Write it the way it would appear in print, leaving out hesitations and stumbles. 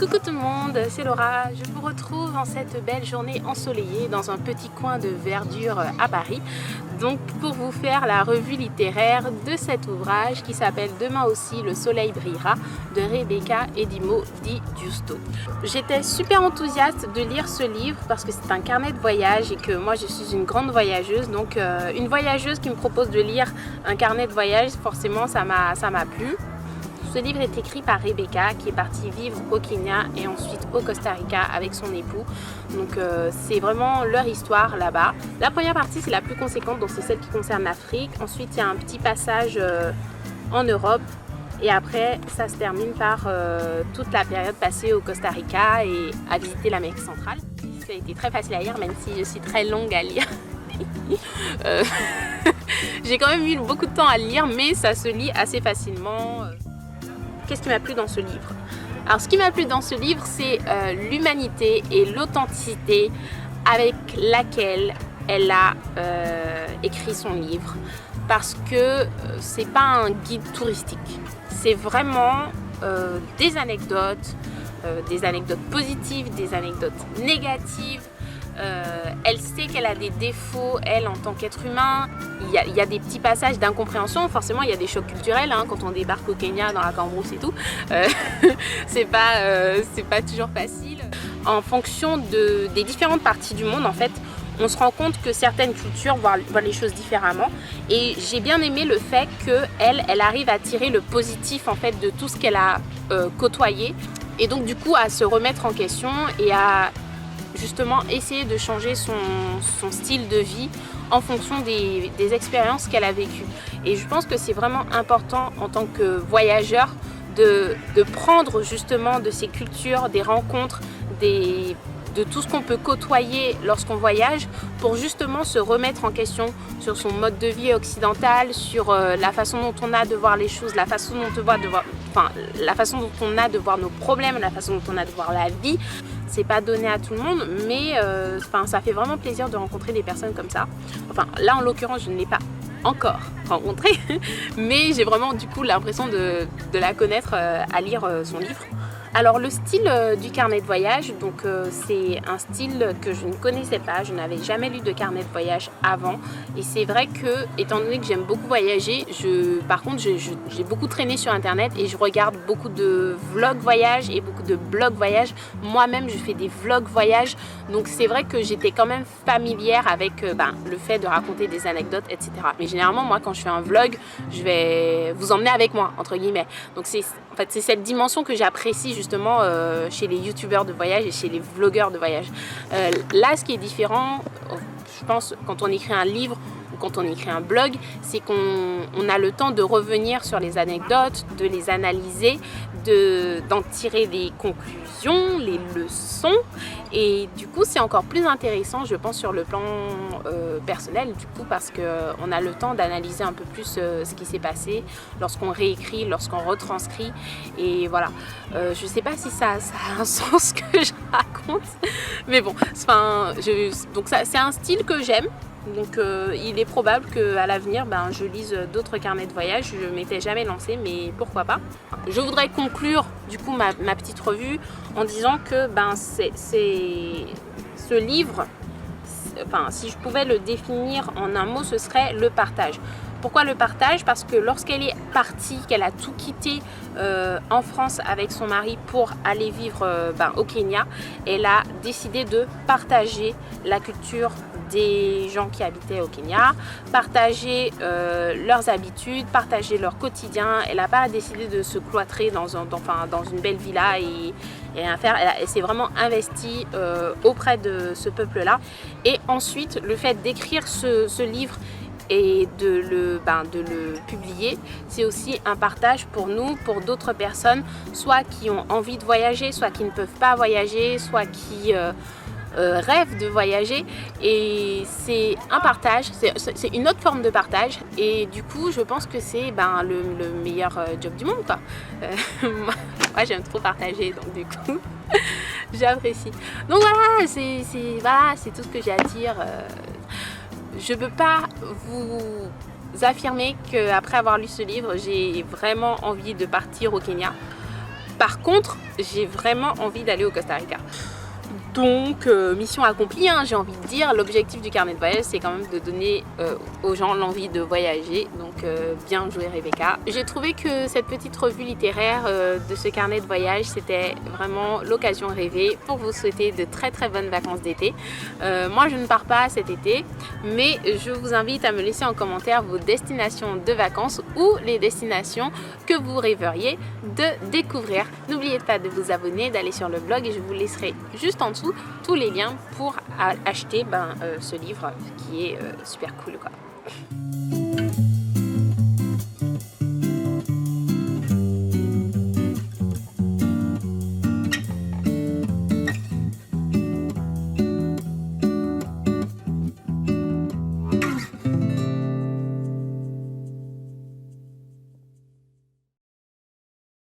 Coucou tout le monde, c'est Laura. Je vous retrouve en cette belle journée ensoleillée dans un petit coin de verdure à Paris. Donc pour vous faire la revue littéraire de cet ouvrage qui s'appelle Demain aussi le soleil brillera de Rebecca Edimo Di Giusto. J'étais super enthousiaste de lire ce livre parce que c'est un carnet de voyage et que moi je suis une grande voyageuse. Donc une voyageuse qui me propose de lire un carnet de voyage, forcément ça m'a plu. Ce livre est écrit par Rebecca qui est partie vivre au Kenya et ensuite au Costa Rica avec son époux. Donc c'est vraiment leur histoire là-bas. La première partie c'est la plus conséquente, donc c'est celle qui concerne l'Afrique. Ensuite il y a un petit passage en Europe et après ça se termine par toute la période passée au Costa Rica et à visiter l'Amérique centrale. Ça a été très facile à lire même si je suis très longue à lire. J'ai quand même eu beaucoup de temps à lire mais ça se lit assez facilement. Qu'est-ce qui m'a plu dans ce livre? Alors ce qui m'a plu dans ce livre c'est l'humanité et l'authenticité avec laquelle elle a écrit son livre, parce que c'est pas un guide touristique, c'est vraiment des anecdotes positives, des anecdotes négatives. Elle sait qu'elle a des défauts, elle en tant qu'être humain. Il y a des petits passages d'incompréhension, forcément il y a des chocs culturels hein, quand on débarque au Kenya dans la cambrousse et tout. C'est pas toujours facile. En fonction des différentes parties du monde en fait, on se rend compte que certaines cultures voient les choses différemment. Et j'ai bien aimé le fait qu'elle arrive à tirer le positif en fait de tout ce qu'elle a côtoyé. Et donc du coup à se remettre en question et à justement essayer de changer son style de vie en fonction des expériences qu'elle a vécues. Et je pense que c'est vraiment important en tant que voyageur de prendre justement de ces cultures, des rencontres, de tout ce qu'on peut côtoyer lorsqu'on voyage pour justement se remettre en question sur son mode de vie occidental, sur la façon dont on a de voir les choses, la façon dont on a de voir nos problèmes, la façon dont on a de voir la vie. C'est pas donné à tout le monde, mais ça fait vraiment plaisir de rencontrer des personnes comme ça. Enfin, là en l'occurrence, je ne l'ai pas encore rencontrée, mais j'ai vraiment du coup l'impression de la connaître à lire son livre. Alors le style du carnet de voyage, donc c'est un style que je ne connaissais pas, je n'avais jamais lu de carnet de voyage avant et c'est vrai que étant donné que j'aime beaucoup voyager, par contre j'ai beaucoup traîné sur internet et je regarde beaucoup de vlogs voyage et beaucoup de blogs voyage. Moi-même je fais des vlogs voyage, donc c'est vrai que j'étais quand même familière avec le fait de raconter des anecdotes, etc. Mais généralement moi quand je fais un vlog, je vais vous emmener avec moi entre guillemets. Donc c'est cette dimension que j'apprécie justement chez les youtubeurs de voyage et chez les vlogueurs de voyage. Là ce qui est différent, je pense quand on écrit un livre ou quand on écrit un blog, c'est qu'on a le temps de revenir sur les anecdotes, de les analyser, d'en tirer des conclusions, les leçons et du coup c'est encore plus intéressant je pense sur le plan personnel du coup parce qu'on a le temps d'analyser un peu plus ce qui s'est passé lorsqu'on réécrit, lorsqu'on retranscrit et voilà. Je sais pas si ça a un sens ce que je raconte mais bon, donc ça c'est un style que j'aime. Donc il est probable qu'à l'avenir je lise d'autres carnets de voyage. Je ne m'étais jamais lancée mais pourquoi pas. Je voudrais conclure du coup ma petite revue en disant que ce livre, si je pouvais le définir en un mot ce serait le partage. Pourquoi le partage? Parce que lorsqu'elle est partie, qu'elle a tout quitté en France avec son mari pour aller vivre au Kenya, elle a décidé de partager la culture des gens qui habitaient au Kenya, partager leurs habitudes, partager leur quotidien. Elle n'a pas décidé de se cloîtrer dans une belle villa et rien faire. Elle s'est vraiment investie auprès de ce peuple-là. Et ensuite, le fait d'écrire ce livre et de le publier, c'est aussi un partage pour nous, pour d'autres personnes, soit qui ont envie de voyager, soit qui ne peuvent pas voyager, soit qui rêvent de voyager. Et c'est un partage, c'est une autre forme de partage. Et du coup, je pense que c'est le meilleur job du monde, quoi. Moi, j'aime trop partager, donc du coup, j'apprécie. Donc voilà, c'est tout ce que j'ai à dire. Je ne peux pas vous affirmer qu'après avoir lu ce livre, j'ai vraiment envie de partir au Kenya. Par contre, j'ai vraiment envie d'aller au Costa Rica. Donc, mission accomplie, hein, j'ai envie de dire. L'objectif du carnet de voyage, c'est quand même de donner aux gens l'envie de voyager. Donc, bien joué Rebecca. J'ai trouvé que cette petite revue littéraire de ce carnet de voyage, c'était vraiment l'occasion rêvée pour vous souhaiter de très très bonnes vacances d'été. Moi, je ne pars pas cet été, mais je vous invite à me laisser en commentaire vos destinations de vacances ou les destinations que vous rêveriez de découvrir. N'oubliez pas de vous abonner, d'aller sur le blog et je vous laisserai juste en dessous tous les liens pour acheter ce livre qui est super cool quoi.